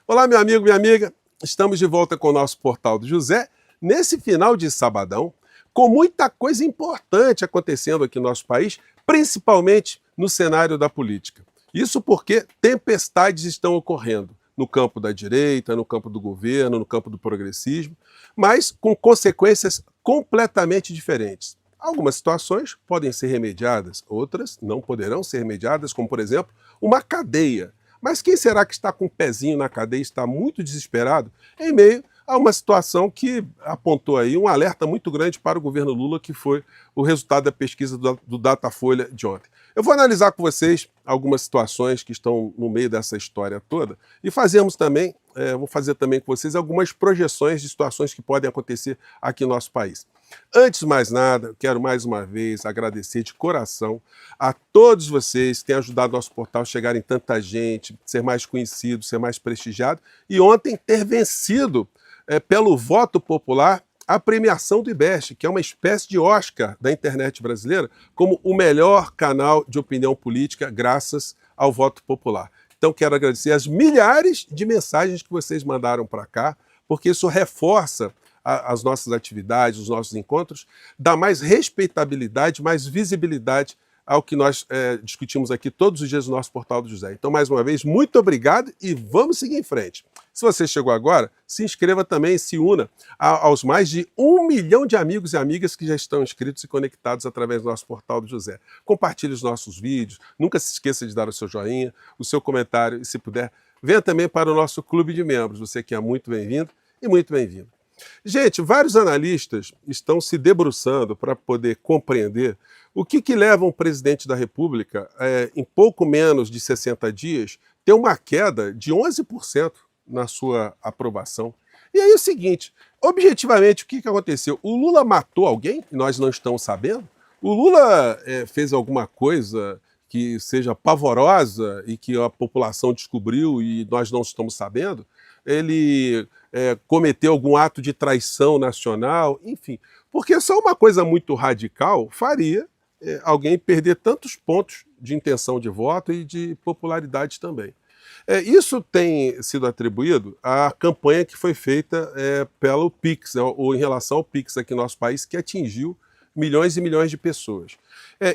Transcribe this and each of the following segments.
Olá, meu amigo, minha amiga. Estamos de volta com o nosso Portal do José, nesse final de sabadão, com muita coisa importante acontecendo aqui no nosso país, principalmente no cenário da política. Isso porque tempestades estão ocorrendo no campo da direita, no campo do governo, no campo do progressismo, mas com consequências completamente diferentes. Algumas situações podem ser remediadas, outras não poderão ser remediadas, como, por exemplo, uma cadeia. Mas quem será que está com o pezinho na cadeia e está muito desesperado em meio a uma situação que apontou aí um alerta muito grande para o governo Lula, que foi o resultado da pesquisa do Datafolha de ontem. Eu vou analisar com vocês algumas situações que estão no meio dessa história toda e vou fazer também com vocês algumas projeções de situações que podem acontecer aqui no nosso país. Antes de mais nada, quero mais uma vez agradecer de coração a todos vocês que têm ajudado nosso portal a chegar em tanta gente, ser mais conhecido, ser mais prestigiado, e ontem ter vencido pelo voto popular a premiação do IBEST, que é uma espécie de Oscar da internet brasileira, como o melhor canal de opinião política, graças ao voto popular. Então quero agradecer as milhares de mensagens que vocês mandaram para cá, porque isso reforça as nossas atividades, os nossos encontros, dá mais respeitabilidade, mais visibilidade ao que nós discutimos aqui todos os dias no nosso Portal do José. Então, mais uma vez, muito obrigado e vamos seguir em frente. Se você chegou agora, se inscreva também e se una aos mais de 1 milhão de amigos e amigas que já estão inscritos e conectados através do nosso Portal do José. Compartilhe os nossos vídeos, nunca se esqueça de dar o seu joinha, o seu comentário e, se puder, venha também para o nosso clube de membros. Você que é muito bem-vindo e muito bem-vindo. Gente, vários analistas estão se debruçando para poder compreender o que leva um presidente da República, em pouco menos de 60 dias, ter uma queda de 11% na sua aprovação. E aí é o seguinte, objetivamente, o que aconteceu? O Lula matou alguém e nós não estamos sabendo? O Lula fez alguma coisa que seja pavorosa e que a população descobriu e nós não estamos sabendo? Ele cometeu algum ato de traição nacional? Enfim, porque só uma coisa muito radical faria alguém perder tantos pontos de intenção de voto e de popularidade também. Isso tem sido atribuído à campanha que foi feita pelo Pix, né, ou em relação ao Pix aqui no nosso país, que atingiu milhões e milhões de pessoas.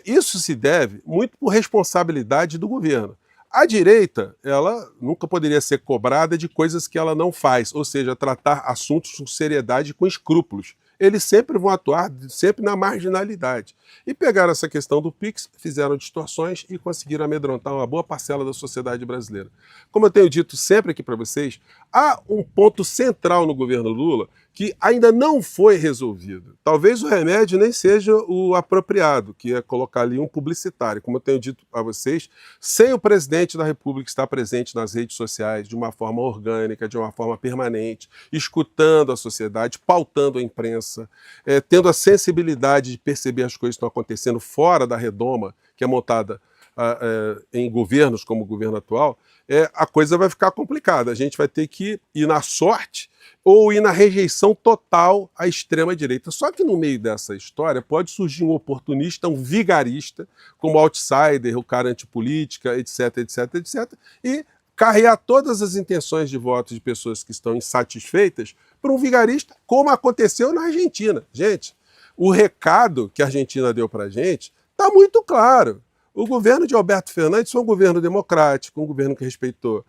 Isso se deve muito por responsabilidade do governo. A direita, ela nunca poderia ser cobrada de coisas que ela não faz, ou seja, tratar assuntos com seriedade e com escrúpulos. Eles sempre vão atuar sempre na marginalidade. E pegaram essa questão do Pix, fizeram distorções e conseguiram amedrontar uma boa parcela da sociedade brasileira. Como eu tenho dito sempre aqui para vocês, há um ponto central no governo Lula que ainda não foi resolvido. Talvez o remédio nem seja o apropriado, que é colocar ali um publicitário. Como eu tenho dito a vocês, sem o presidente da República estar presente nas redes sociais de uma forma orgânica, de uma forma permanente, escutando a sociedade, pautando a imprensa, tendo a sensibilidade de perceber as coisas que estão acontecendo fora da redoma, que é montada em governos como o governo atual, a coisa vai ficar complicada. A gente vai ter que ir na sorte ou ir na rejeição total à extrema-direita. Só que no meio dessa história pode surgir um oportunista, um vigarista, como outsider, o cara antipolítica, etc, etc, etc, e carregar todas as intenções de voto de pessoas que estão insatisfeitas para um vigarista, como aconteceu na Argentina. Gente, o recado que a Argentina deu para a gente está muito claro. O governo de Alberto Fernandes foi um governo democrático, um governo que respeitou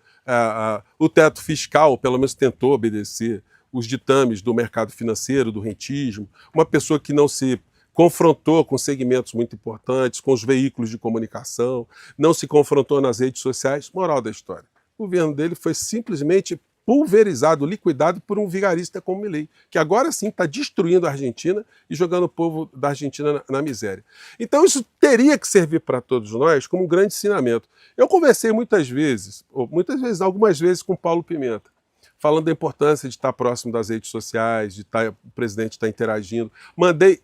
o teto fiscal, pelo menos tentou obedecer os ditames do mercado financeiro, do rentismo, uma pessoa que não se confrontou com segmentos muito importantes, com os veículos de comunicação, não se confrontou nas redes sociais. Moral da história, o governo dele foi simplesmente pulverizado, liquidado por um vigarista como Milei, que agora sim está destruindo a Argentina e jogando o povo da Argentina na miséria. Então isso teria que servir para todos nós como um grande ensinamento. Eu conversei algumas vezes com Paulo Pimenta, falando da importância de estar próximo das redes sociais, o presidente estar interagindo. Mandei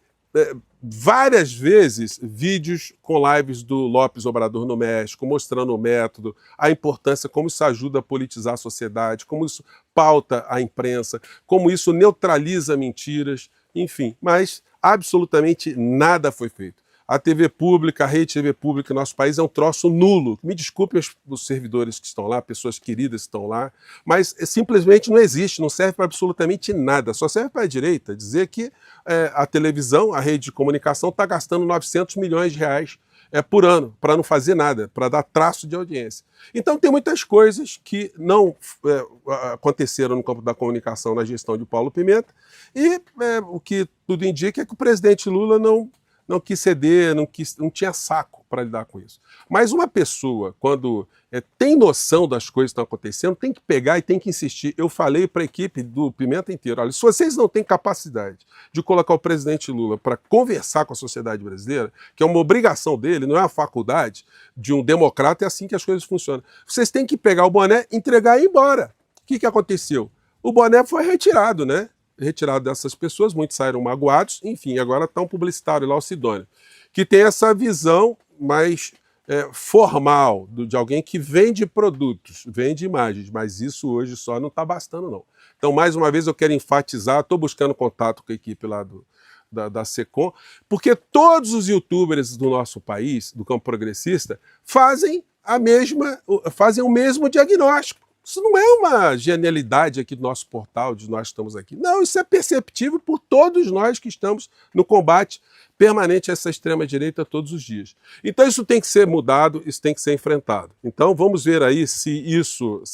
várias vezes vídeos com lives do López Obrador no México, mostrando o método, a importância, como isso ajuda a politizar a sociedade, como isso pauta a imprensa, como isso neutraliza mentiras, enfim. Mas absolutamente nada foi feito. A TV pública, a rede TV pública no nosso país é um troço nulo. Me desculpem os servidores que estão lá, pessoas queridas que estão lá, mas simplesmente não existe, não serve para absolutamente nada. Só serve para a direita dizer que a televisão, a rede de comunicação está gastando 900 milhões de reais por ano, para não fazer nada, para dar traço de audiência. Então tem muitas coisas que não aconteceram no campo da comunicação na gestão de Paulo Pimenta, e o que tudo indica é que o presidente Lula não quis ceder, não tinha saco para lidar com isso. Mas uma pessoa, quando tem noção das coisas que estão acontecendo, tem que pegar e tem que insistir. Eu falei para a equipe do Pimenta inteiro, olha, se vocês não têm capacidade de colocar o presidente Lula para conversar com a sociedade brasileira, que é uma obrigação dele, não é uma faculdade de um democrata, é assim que as coisas funcionam. Vocês têm que pegar o boné, entregar e ir embora. O que aconteceu? O boné foi retirado, né? Retirado dessas pessoas, muitos saíram magoados, enfim, agora está um publicitário lá, o Sidônio, que tem essa visão mais formal de alguém que vende produtos, vende imagens, mas isso hoje só não está bastando, não. Então, mais uma vez, eu quero enfatizar, estou buscando contato com a equipe lá da SECOM, porque todos os youtubers do nosso país, do campo progressista, fazem o mesmo diagnóstico. Isso não é uma genialidade aqui do nosso portal, de nós que estamos aqui. Não, isso é perceptível por todos nós que estamos no combate permanente a essa extrema-direita todos os dias. Então isso tem que ser mudado, isso tem que ser enfrentado. Então vamos ver aí se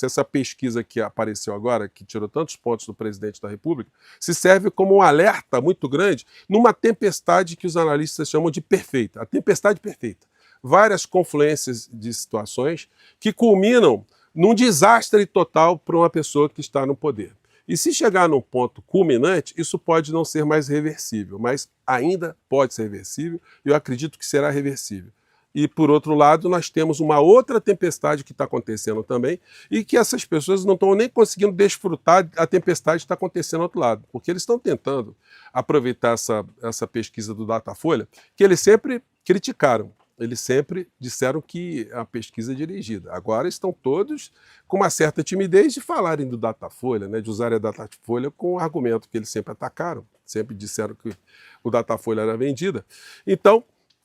essa pesquisa que apareceu agora, que tirou tantos pontos do presidente da República, se serve como um alerta muito grande numa tempestade que os analistas chamam de perfeita. A tempestade perfeita. Várias confluências de situações que culminam num desastre total para uma pessoa que está no poder. E se chegar num ponto culminante, isso pode não ser mais reversível, mas ainda pode ser reversível, e eu acredito que será reversível. E, por outro lado, nós temos uma outra tempestade que está acontecendo também, e que essas pessoas não estão nem conseguindo desfrutar a tempestade que está acontecendo ao outro lado, porque eles estão tentando aproveitar essa pesquisa do Datafolha, que eles sempre criticaram. Eles sempre disseram que a pesquisa é dirigida. Agora estão todos com uma certa timidez de falarem do Datafolha, né, de usarem a Datafolha com o argumento que eles sempre atacaram, sempre disseram que o Datafolha era vendida. Então,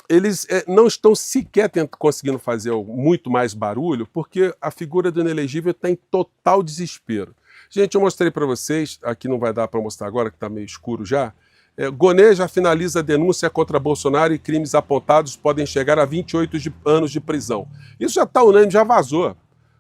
eles não estão sequer conseguindo fazer muito mais barulho, porque a figura do inelegível está em total desespero. Gente, eu mostrei para vocês, aqui não vai dar para mostrar agora, que está meio escuro já. Gonê já finaliza a denúncia contra Bolsonaro e crimes apontados podem chegar a 28 anos de prisão. Isso já está unânime, já vazou.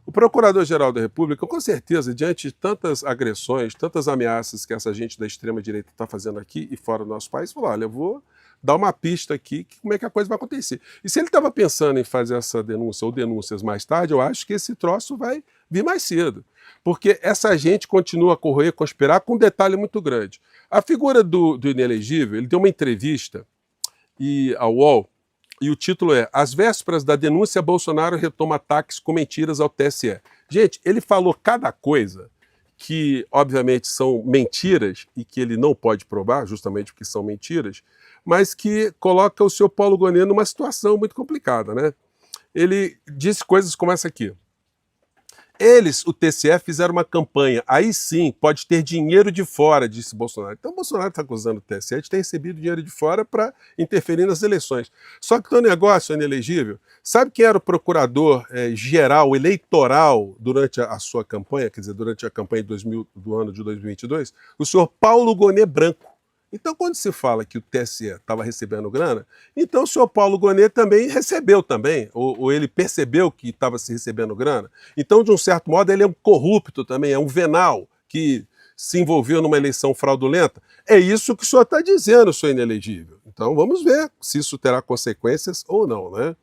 O Procurador-Geral da República, com certeza, diante de tantas agressões, tantas ameaças que essa gente da extrema-direita está fazendo aqui e fora do nosso país, falou, olha, eu vou dar uma pista aqui, como é que a coisa vai acontecer. E se ele estava pensando em fazer essa denúncia ou denúncias mais tarde, eu acho que esse troço vai vir mais cedo. Porque essa gente continua a correr, a conspirar, com um detalhe muito grande. A figura do inelegível, ele deu uma entrevista ao UOL, e o título é Às vésperas da denúncia, Bolsonaro retoma ataques com mentiras ao TSE. Gente, ele falou cada coisa que, obviamente, são mentiras e que ele não pode provar, justamente porque são mentiras, mas que coloca o senhor Paulo Gonet numa situação muito complicada, né? Ele disse coisas como essa aqui. Eles, o TSE, fizeram uma campanha. Aí sim, pode ter dinheiro de fora, disse Bolsonaro. Então, Bolsonaro está acusando o TSE de ter recebido dinheiro de fora para interferir nas eleições. Só que o negócio é inelegível. Sabe quem era o procurador geral, eleitoral, durante a sua campanha, quer dizer, durante a campanha do ano de 2022? O senhor Paulo Gonet Branco. Então, quando se fala que o TSE estava recebendo grana, então o senhor Paulo Gonet também recebeu também, ou ele percebeu que estava se recebendo grana. Então, de um certo modo, ele é um corrupto também, é um venal que se envolveu numa eleição fraudulenta. É isso que o senhor está dizendo, senhor inelegível. Então, vamos ver se isso terá consequências ou não, né?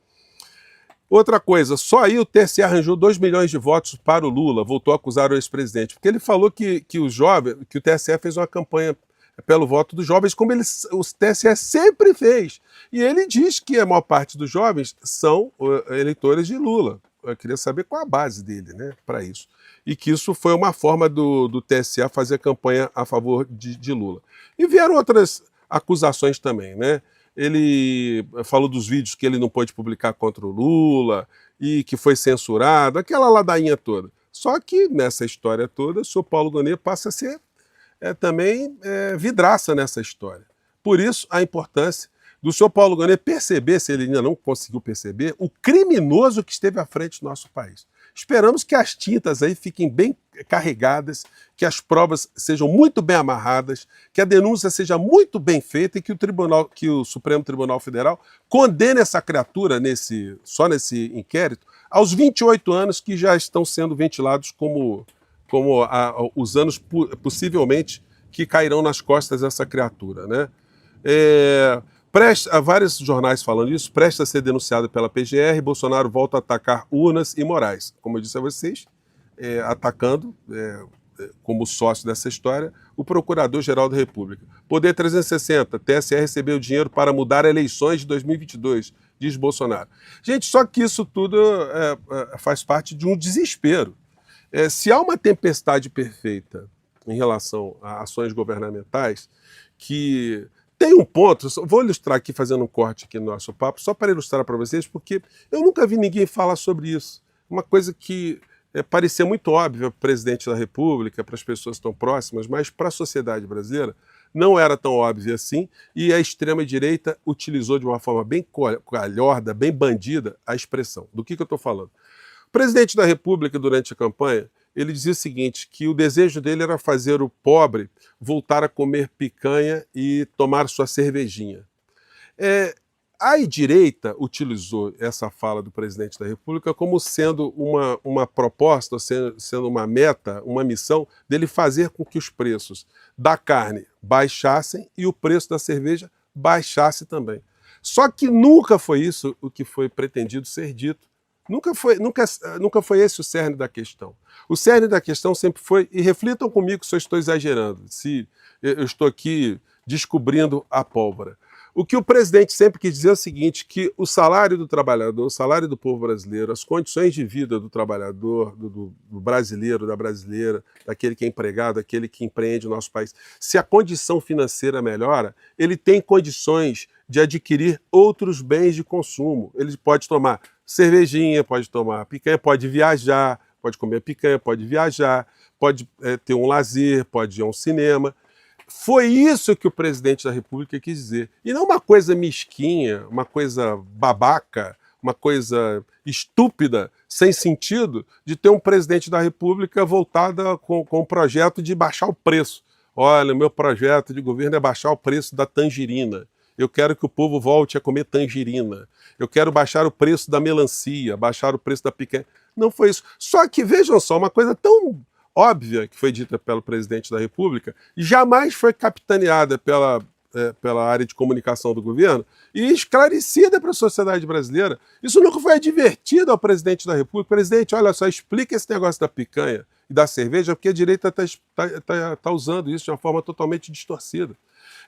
Outra coisa, só aí o TSE arranjou 2 milhões de votos para o Lula, voltou a acusar o ex-presidente, porque ele falou que o TSE fez uma campanha pelo voto dos jovens, como o TSE sempre fez. E ele diz que a maior parte dos jovens são eleitores de Lula. Eu queria saber qual a base dele, né, para isso. E que isso foi uma forma do TSE fazer campanha a favor de Lula. E vieram outras acusações também, né? Ele falou dos vídeos que ele não pôde publicar contra o Lula e que foi censurado, aquela ladainha toda. Só que nessa história toda, o senhor Paulo Gonet passa a ser também vidraça nessa história. Por isso, a importância do senhor Paulo Gonet perceber, se ele ainda não conseguiu perceber, o criminoso que esteve à frente do nosso país. Esperamos que as tintas aí fiquem bem carregadas, que as provas sejam muito bem amarradas, que a denúncia seja muito bem feita e que o Supremo Tribunal Federal condene essa criatura só nesse inquérito aos 28 anos que já estão sendo ventilados como os anos possivelmente que cairão nas costas dessa criatura, né? Há vários jornais falando isso, presta a ser denunciado pela PGR, Bolsonaro volta a atacar urnas e Moraes. Como eu disse a vocês, atacando, como sócio dessa história, o Procurador-Geral da República. Poder 360, TSE recebeu dinheiro para mudar eleições de 2022, diz Bolsonaro. Gente, só que isso tudo faz parte de um desespero. Se há uma tempestade perfeita em relação a ações governamentais, que tem um ponto, vou ilustrar aqui, fazendo um corte aqui no nosso papo, só para ilustrar para vocês, porque eu nunca vi ninguém falar sobre isso. Uma coisa que parecia muito óbvia para o presidente da República, para as pessoas tão próximas, mas para a sociedade brasileira não era tão óbvia assim, e a extrema-direita utilizou de uma forma bem calhorda, bem bandida, a expressão. Do que eu estou falando? O presidente da República, durante a campanha, ele dizia o seguinte, que o desejo dele era fazer o pobre voltar a comer picanha e tomar sua cervejinha. A direita utilizou essa fala do presidente da República como sendo uma proposta, sendo uma meta, uma missão dele fazer com que os preços da carne baixassem e o preço da cerveja baixasse também. Só que nunca foi isso o que foi pretendido ser dito. Nunca foi esse o cerne da questão. O cerne da questão sempre foi, e reflitam comigo se eu estou exagerando, se eu estou aqui descobrindo a pólvora. O que o presidente sempre quis dizer é o seguinte, que o salário do trabalhador, o salário do povo brasileiro, as condições de vida do trabalhador, do brasileiro, da brasileira, daquele que é empregado, daquele que empreende o nosso país, se a condição financeira melhora, ele tem condições de adquirir outros bens de consumo. Ele pode tomar cervejinha, pode tomar picanha, pode viajar, pode comer picanha, pode viajar, pode ter um lazer, pode ir a um cinema. Foi isso que o presidente da República quis dizer. E não uma coisa mesquinha, uma coisa babaca, uma coisa estúpida, sem sentido, de ter um presidente da República voltada com o projeto de baixar o preço. Olha, o meu projeto de governo é baixar o preço da tangerina. Eu quero que o povo volte a comer tangerina. Eu quero baixar o preço da melancia, baixar o preço da picanha. Não foi isso. Só que, vejam só, uma coisa tão óbvia que foi dita pelo presidente da República jamais foi capitaneada pela área de comunicação do governo e esclarecida para a sociedade brasileira. Isso nunca foi advertido ao presidente da República. Presidente, olha só, explica esse negócio da picanha e da cerveja, porque a direita está usando isso de uma forma totalmente distorcida.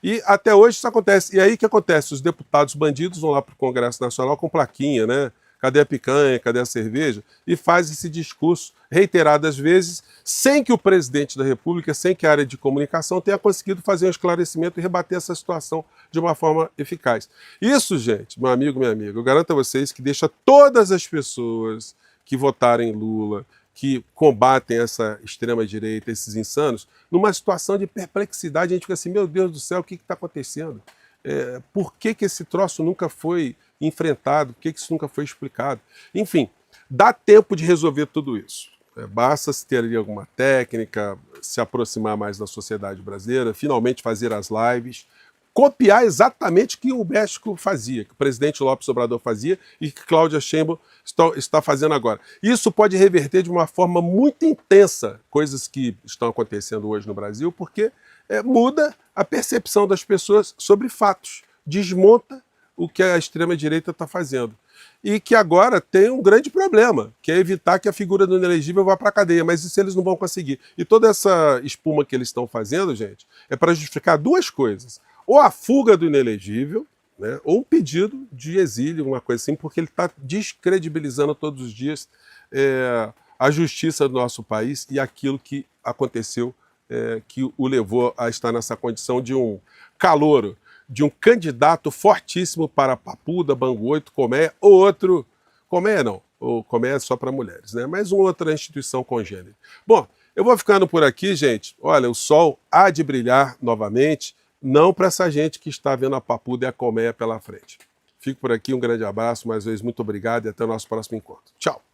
E até hoje isso acontece. E aí o que acontece? Os deputados bandidos vão lá para o Congresso Nacional com plaquinha, né? Cadê a picanha, cadê a cerveja? E faz esse discurso reiteradas vezes, sem que o presidente da República, sem que a área de comunicação tenha conseguido fazer um esclarecimento e rebater essa situação de uma forma eficaz. Isso, gente, meu amigo, minha amiga, eu garanto a vocês que deixa todas as pessoas que votarem Lula, que combatem essa extrema-direita, esses insanos, numa situação de perplexidade. A gente fica assim, meu Deus do céu, o que está acontecendo? Por que esse troço nunca foi enfrentado? Por que isso nunca foi explicado? Enfim, dá tempo de resolver tudo isso. Basta se ter ali alguma técnica, se aproximar mais da sociedade brasileira, finalmente fazer as lives, copiar exatamente o que o México fazia, que o presidente López Obrador fazia e que Cláudia Sheinbaum está fazendo agora. Isso pode reverter de uma forma muito intensa coisas que estão acontecendo hoje no Brasil, porque muda a percepção das pessoas sobre fatos, desmonta o que a extrema-direita está fazendo. E que agora tem um grande problema, que é evitar que a figura do inelegível vá para a cadeia, mas isso eles não vão conseguir. E toda essa espuma que eles estão fazendo, gente, é para justificar duas coisas. Ou a fuga do inelegível, né, ou um pedido de exílio, uma coisa assim, porque ele está descredibilizando todos os dias a justiça do nosso país e aquilo que aconteceu, que o levou a estar nessa condição de um calouro, de um candidato fortíssimo para Papuda, Bangu 8, Colmeia, ou outro, Colmeia não, ou Colmeia é só para mulheres, né? Mas uma outra instituição congênere. Bom, eu vou ficando por aqui, gente. Olha, o sol há de brilhar novamente. não para essa gente que está vendo a papuda e a colmeia pela frente. Fico por aqui, um grande abraço, mais uma vez muito obrigado e até o nosso próximo encontro. Tchau!